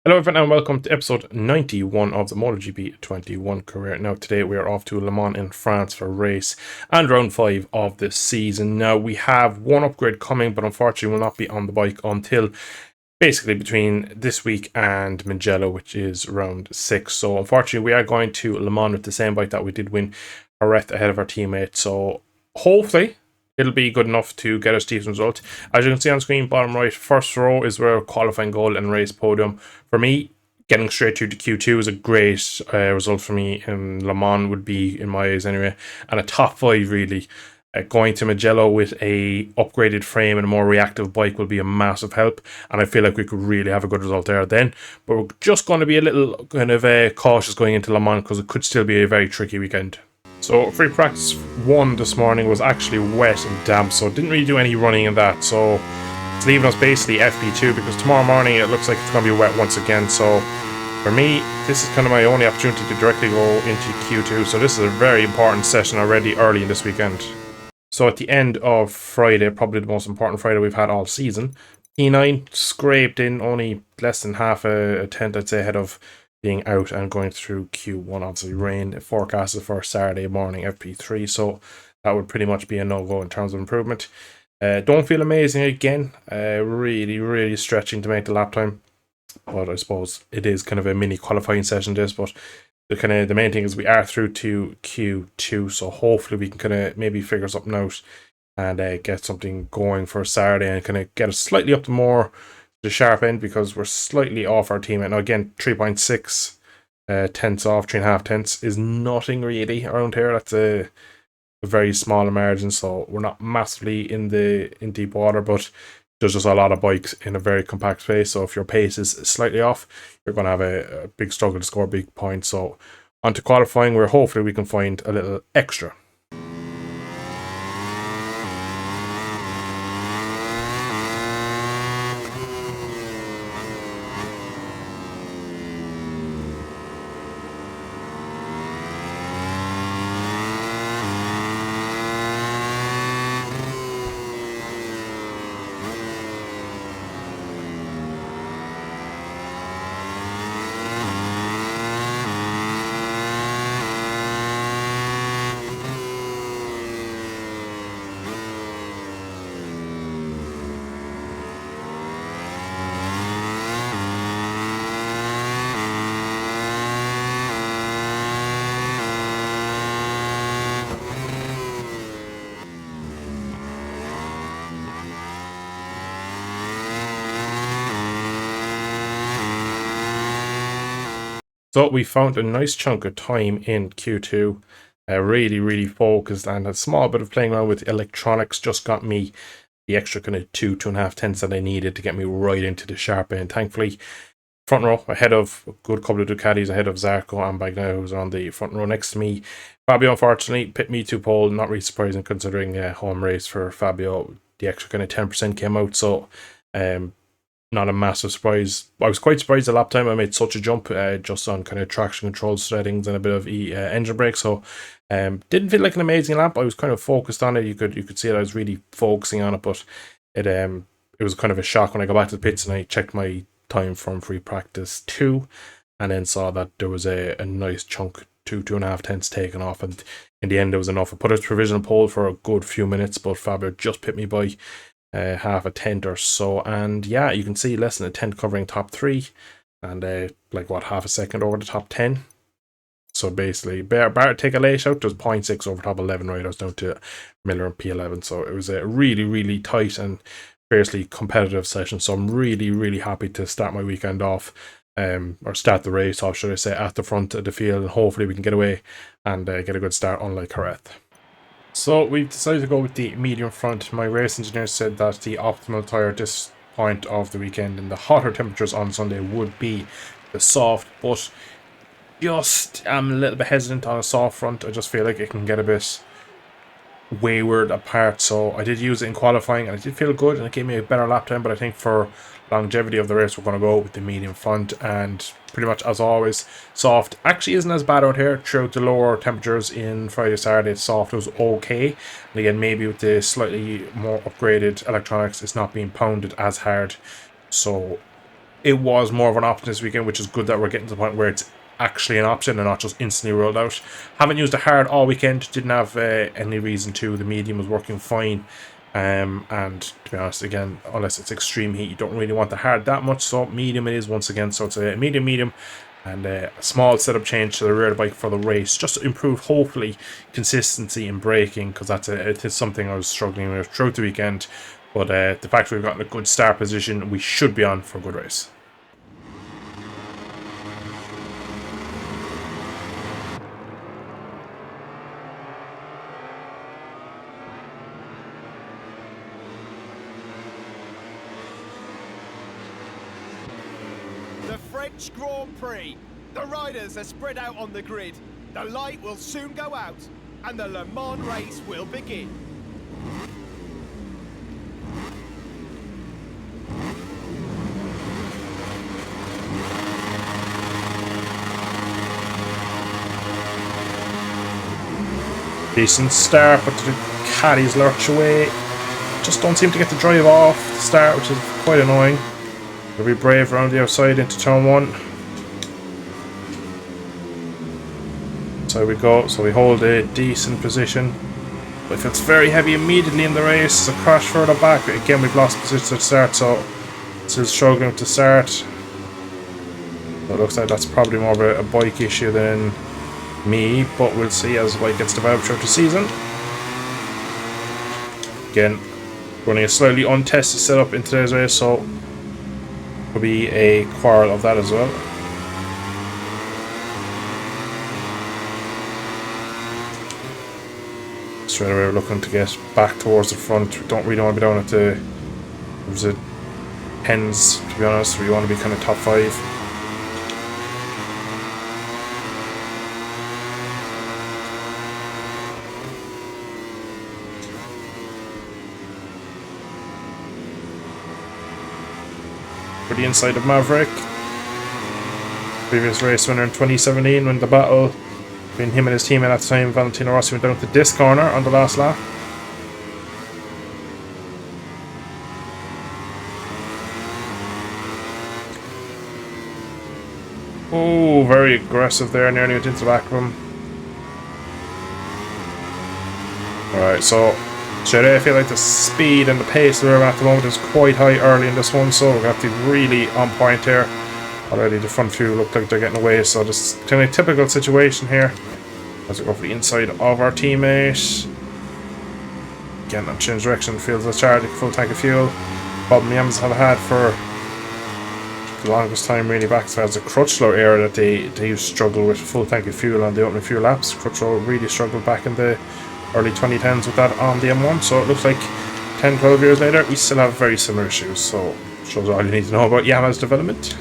Hello everyone and welcome to episode 91 of the MotoGP 21 career. Now today we are off to Le Mans in France for race and round 5 of the season. Now we have one upgrade coming, but unfortunately will not be on the bike until basically between this week and Mugello, which is round 6. So unfortunately we are going to Le Mans with the same bike that we did win Jerez ahead of our teammate. So hopefully it'll be good enough to get us decent result. As you can see on screen, bottom right, first row is where qualifying goal and race podium. For me, getting straight through to Q2 is a great result for me. Le Mans would be, in my eyes anyway, and a top 5 really. Going to Mugello with a upgraded frame and a more reactive bike will be a massive help, and I feel like we could really have a good result there then. But we're just going to be a little kind of cautious going into Le Mans because it could still be a very tricky weekend. So free practice 1 this morning was actually wet and damp, so didn't really do any running in that. So it's leaving us basically FP2 because tomorrow morning it looks like it's going to be wet once again. So for me, this is kind of my only opportunity to directly go into Q2. So this is a very important session already early in this weekend. So at the end of Friday, probably the most important Friday we've had all season, P9 scraped in only less than half a tenth, I'd say, ahead of being out and going through Q1. Obviously rain forecasted for Saturday morning FP3, so that would pretty much be a no-go in terms of improvement. Don't feel amazing again, really stretching to make the lap time, but I suppose it is kind of a mini qualifying session this. But the main thing is we are through to Q2, so hopefully we can kind of maybe figure something out and get something going for Saturday and kind of get us slightly up to more the sharp end, because we're slightly off our teammate. Now again, 3.6 tenths off, 3.5 tenths is nothing really around here. That's a very small margin, so we're not massively in deep water, but there's just a lot of bikes in a very compact space. So if your pace is slightly off, you're going to have a big struggle to score big points. So on to qualifying, where hopefully we can find a little extra. So we found a nice chunk of time in Q2, really focused, and a small bit of playing around with electronics just got me the extra kind of 2.5 tenths that I needed to get me right into the sharp end. Thankfully, front row ahead of a good couple of Ducatis, ahead of Zarco and Bagnaia, who's on the front row next to me. Fabio, unfortunately, pit me to pole. Not really surprising considering home race for Fabio. The extra kind of 10% came out, so not a massive surprise. I was quite surprised the lap time I made such a jump just on kind of traction control settings and a bit of engine brake. So didn't feel like an amazing lap. I was kind of focused on it. You could see that I was really focusing on it, but it was kind of a shock when I got back to the pits and I checked my time from free practice 2 and then saw that there was a nice chunk, 2.5 tenths taken off, and in the end it was enough. I put a provisional pole for a good few minutes, but Fabio just pit me by half a tenth or so, and yeah, you can see less than a tenth covering top 3 and half a second over the top 10. So basically Barrett take a late out, there's 0.6 over top 11, right? I was down to Miller and P11, so it was a really tight and fiercely competitive session. So I'm really happy to start my weekend off, or start the race off, should I say, at the front of the field, and hopefully we can get away and get a good start, unlike Jerez. So we've decided to go with the medium front. My race engineer said that the optimal tyre at this point of the weekend in the hotter temperatures on Sunday would be the soft, but just I'm a little bit hesitant on a soft front. I just feel like it can get a bit wayward apart, so I did use it in qualifying and it did feel good and it gave me a better lap time, but I think for longevity of the race we're going to go with the medium front, and pretty much as always soft actually isn't as bad out here. Throughout the lower temperatures in Friday Saturday, soft was okay, and again maybe with the slightly more upgraded electronics it's not being pounded as hard, so it was more of an option this weekend, which is good that we're getting to the point where it's actually an option and not just instantly rolled out. Haven't used the hard all weekend, didn't have any reason to. The medium was working fine. And to be honest, again, unless it's extreme heat, you don't really want the hard that much, so medium it is once again. So it's a medium, and a small setup change to the rear of the bike for the race, just to improve, hopefully, consistency in braking, because it is something I was struggling with throughout the weekend. But the fact we've gotten a good start position, we should be on for a good race. The French Grand Prix. The riders are spread out on the grid. The light will soon go out, and the Le Mans race will begin. Decent start, but the caddies lurch away. Just don't seem to get the drive off the start, which is quite annoying. We'll be brave around the outside into turn 1. So we go, so we hold a decent position. But it feels very heavy immediately in the race. A crash further back. But again, we've lost position to start, so still struggling to start. So it looks like that's probably more of a bike issue than me, but we'll see as the bike gets developed throughout the season. Again, running a slightly untested setup in today's race, so will be a quarrel of that as well. Straight away we're looking to get back towards the front. We don't really want to be down at the tens, to be honest. We want to be kind of top 5. For the inside of Maverick, previous race winner in 2017, when the battle between him and his teammate at the time, Valentino Rossi, went down to this corner on the last lap. Oh, very aggressive there, nearly went into the back of him. Alright, so straight away I feel like the speed and the pace we're at the moment is quite high early in this one, so we're going to have to be really on point here. Already the front few look like they're getting away, so this kind of typical situation here as we go for the inside of our teammate. Again, I'm changing direction, feels a charge, full tank of fuel. Problem the Yams have had for the longest time really back as far as the Crutchlow era, that they struggle with full tank of fuel on the opening few laps. Crutchlow really struggled back in the early 2010s with that on the M1, so it looks like 10-12 years later we still have very similar issues, so shows all you need to know about Yamaha's development.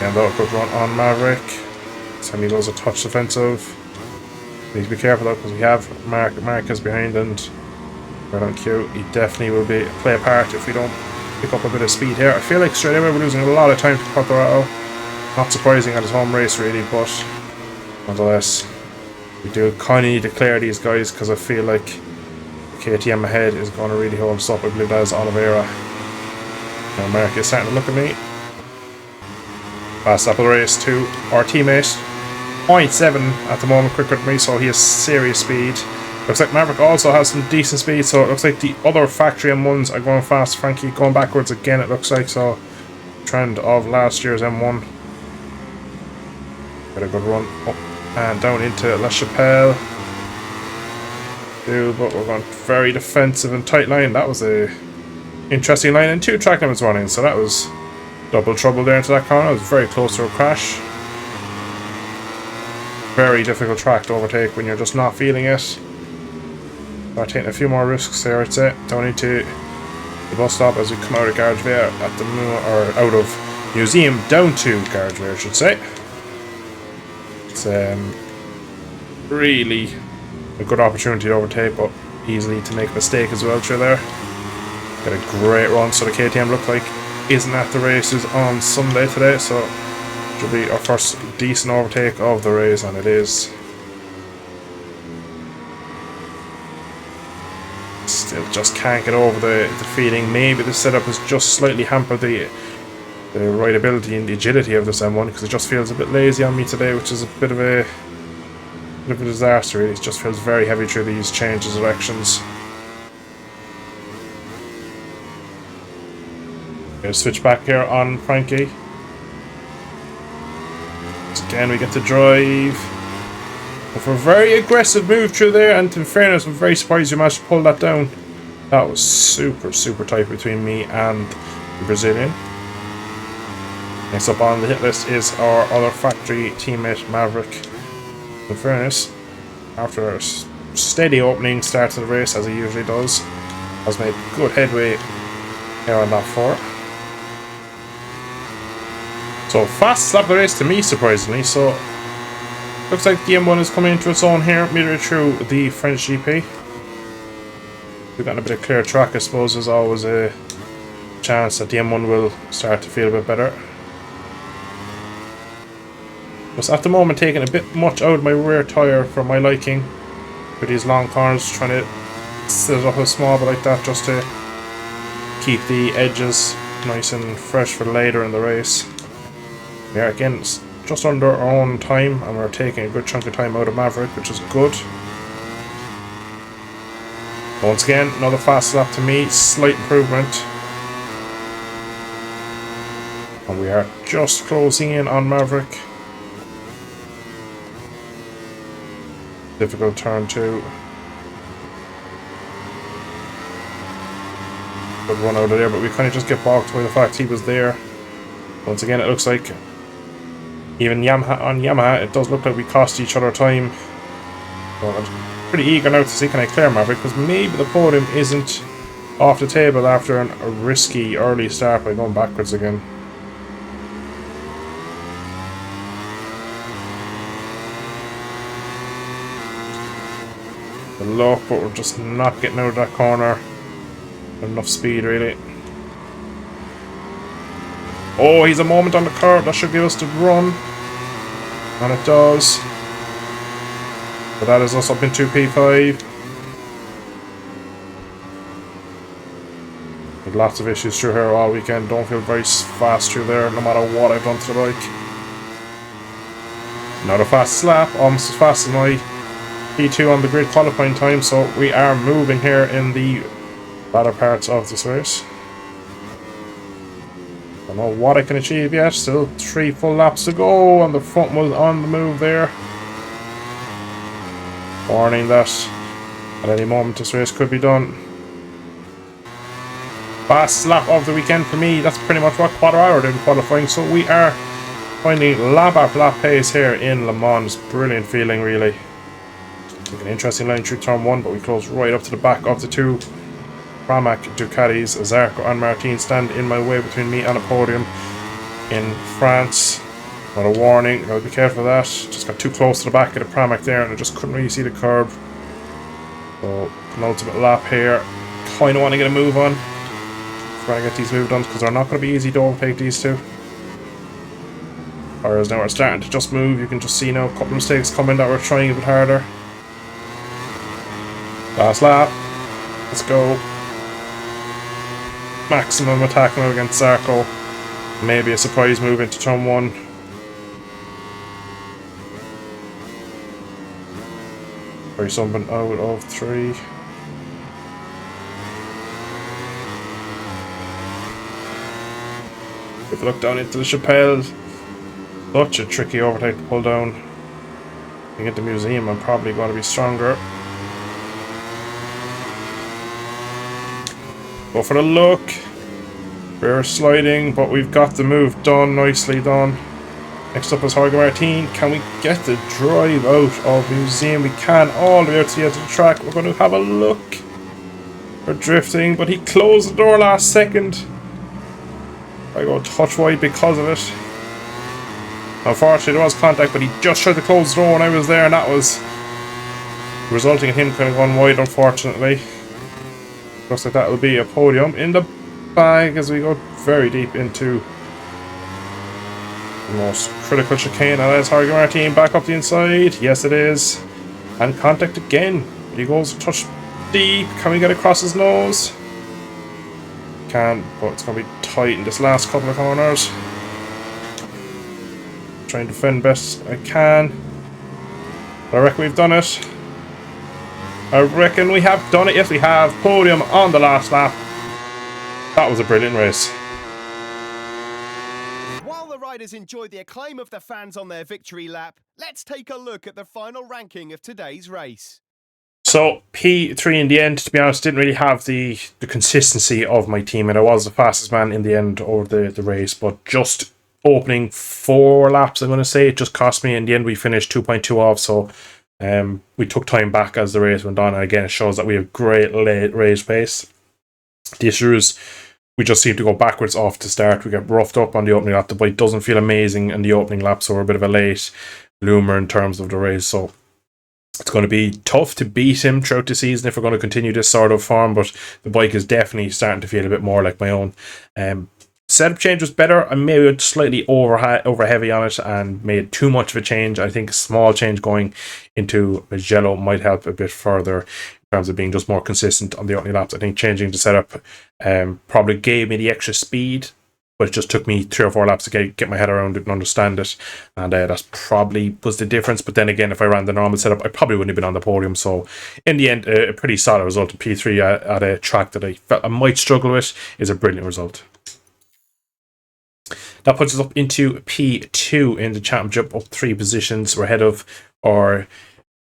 And that good run on Maverick. Sammy goes a touch defensive. Need to be careful though, because we have Marquez behind, and right on cue. He definitely will play a part if we don't pick up a bit of speed here. I feel like straight away we're losing a lot of time to Quattro. Not surprising at his home race really, but nonetheless we do kind of need to clear these guys, because I feel like the KTM ahead is going to really hold us up. I believe that is Oliveira. Now Marquez is starting to look at me. Last lap of the race to our teammate. 0.7 at the moment, quicker than me, so he has serious speed. Looks like Maverick also has some decent speed, so it looks like the other factory M1s are going fast. Frankie going backwards again, it looks like, so trend of last year's M1. Got a good run up and down into La Chapelle. But we're going very defensive and tight line. That was a interesting line, and 2 track limits running, so that was double trouble there into that corner. It was very close to a crash. Very difficult track to overtake when you're just not feeling it. Start taking a few more risks there, I'd say. Down into the bus stop as we come out of Garageway at the or out of Museum down to Garageway, I should say. It's really a good opportunity to overtake, but easily to make a mistake as well through there. Got a great run, so the KTM look like isn't at the races on Sunday today, so it should be our first decent overtake of the race, and it is. Still Still just can't get over the feeling maybe the setup has just slightly hampered the rideability and the agility of this M1, because it just feels a bit lazy on me today, which is a bit of a disaster really. It just feels very heavy through these changes of directions. Gonna switch back here on Frankie. Again, we get to drive. But for a very aggressive move through there, and in fairness, I'm very surprised you managed to pull that down. That was super, super tight between me and the Brazilian. Next up on the hit list is our other factory teammate, Maverick. In fairness, after a steady opening start to the race, as he usually does, has made good headway here on lap 4. So fast slap the race to me, surprisingly. So looks like the M1 is coming into its own here, midway through the French GP. We've gotten a bit of clear track, I suppose. There's always a chance that the M1 will start to feel a bit better. Just at the moment taking a bit much out of my rear tyre for my liking with these long corners, trying to set it up a small bit like that just to keep the edges nice and fresh for later in the race. We are again just under our own time, and we're taking a good chunk of time out of Maverick, which is good. Once again, another fast lap to me, slight improvement. And we are just closing in on Maverick. Difficult turn 2. Good run out of there, but we kind of just get balked by the fact he was there. Once again, it looks like even on Yamaha, it does look like we cost each other time. But I'm pretty eager now to see can I clear Maverick, because maybe the podium isn't off the table after a risky early start by going backwards again. The luck, but we're just not getting out of that corner. Enough speed, really. Oh, he's a moment on the curb. That should give us the run. And it does. But that is us up in 2P5. With lots of issues through here all weekend. Don't feel very fast through there, no matter what I've done to the bike. Not a fast slap, almost as fast as my P2 on the grid qualifying time. So we are moving here in the latter parts of this race. Don't know what I can achieve yet. Still 3 full laps to go, and the front was on the move there. Warning that at any moment this race could be done. Fast lap of the weekend for me. That's pretty much what Quadraro did in qualifying. So we are finding lap after lap pace here in Le Mans. Brilliant feeling, really. Like an interesting line through turn 1, but we close right up to the back of the 2 Pramac Ducatis. Zarco and Martin stand in my way between me and a podium in France. Not a warning, gotta be careful of that. Just got too close to the back of the Pramac there, and I just couldn't really see the curb. So, penultimate lap here. Kind of want to get a move on. Try to get these moved on, because they're not going to be easy to overtake, these two. Whereas now we're starting to just move. You can just see now a couple of mistakes coming that we're trying a bit harder. Last lap. Let's go. Maximum attack now against Zarco. Maybe a surprise move into turn 1. Try something out of 3. If we look down into the Chapelle, such a tricky overtake to pull down. To get the museum, I'm probably going to be stronger. Go for the look. We're sliding, but we've got the move done. Nicely done. Next up is Jorge Martin. Can we get the drive out of the museum? We can, all the way out to the edge of the track. We're going to have a look. We're drifting, but he closed the door last second. I go touch wide because of it. Unfortunately, there was contact, but he just tried to close the door when I was there, and that was resulting in him kind of going wide, unfortunately. Looks like that will be a podium in the bag as we go very deep into the most critical chicane. And that's Jorge Martin back up the inside. Yes, it is. And contact again. He goes to touch deep. Can we get across his nose? Can, but it's going to be tight in this last couple of corners. Trying to defend best I can. But I reckon we've done it. I reckon we have done it. Yes, we have. Podium on the last lap. That was a brilliant race. While the riders enjoyed the acclaim of the fans on their victory lap, let's take a look at the final ranking of today's race. So P3 in the end, to be honest, didn't really have the consistency of my team, and I was the fastest man in the end over the race, but just opening 4 laps, I'm going to say, it just cost me. In the end, we finished 2.2 off, so we took time back as the race went on, and again, it shows that we have great late race pace. The issue is we just seem to go backwards off the start. We get roughed up on the opening lap. The bike doesn't feel amazing in the opening lap, so we're a bit of a late bloomer in terms of the race, so it's going to be tough to beat him throughout the season if we're going to continue this sort of form, but the bike is definitely starting to feel a bit more like my own. Setup change was better. I maybe slightly over heavy on it and made too much of a change. I think a small change going into Mugello might help a bit further in terms of being just more consistent on the opening laps. I think changing the setup probably gave me the extra speed, but it just took me 3 or 4 laps to get my head around it and understand it, and that's probably was the difference. But then again, if I ran the normal setup, I probably wouldn't have been on the podium. So in the end, a pretty solid result of P3 at a track that I felt I might struggle with is a brilliant result. That puts us up into P2 in the championship, up 3 positions. We're ahead of our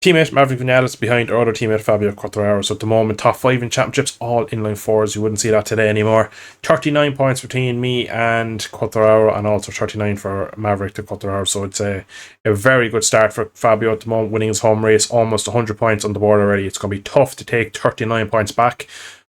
teammate Maverick Vinales, behind our other teammate Fabio Quartararo. So at the moment, top 5 in championships, all inline 4s. You wouldn't see that today anymore. 39 points between me and Quartararo, and also 39 for Maverick to Quartararo. So it's a very good start for Fabio at the moment, winning his home race, almost 100 points on the board already. It's going to be tough to take 39 points back,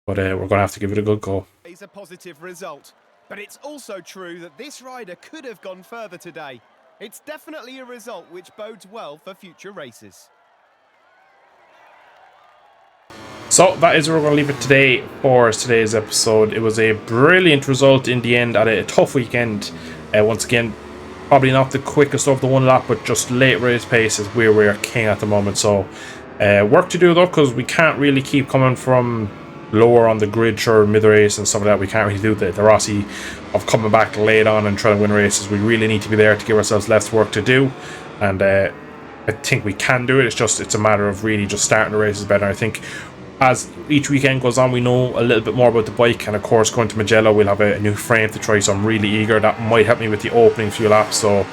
but we're going to have to give it a good go. It's a positive result, but it's also true that this rider could have gone further today. It's definitely a result which bodes well for future races. So that is where we're going to leave it today for today's episode. It was a brilliant result in the end at a tough weekend. Once again, probably not the quickest of the one lap, but just late race pace is where we're king at the moment. So work to do though, because we can't really keep coming from lower on the grid or mid race and stuff like that. We can't really do the Rossi of coming back late on and trying to win races. We really need to be there to give ourselves less work to do, and I think we can do it. It's a matter of really just starting the races better. I think as each weekend goes on, we know a little bit more about the bike, and of course going to Mugello we'll have a new frame to try, so I'm really eager. That might help me with the opening few laps, so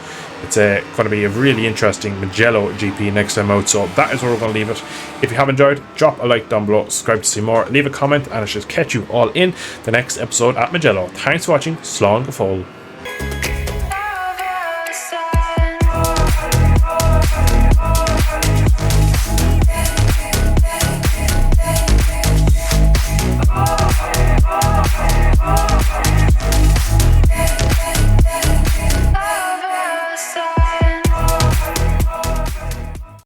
it's going to be a really interesting Mugello GP next time out. So that is where we're going to leave it. If you have enjoyed, drop a like down below, subscribe to see more, leave a comment, and I should catch you all in the next episode at Mugello. Thanks for watching. Slán go fóill.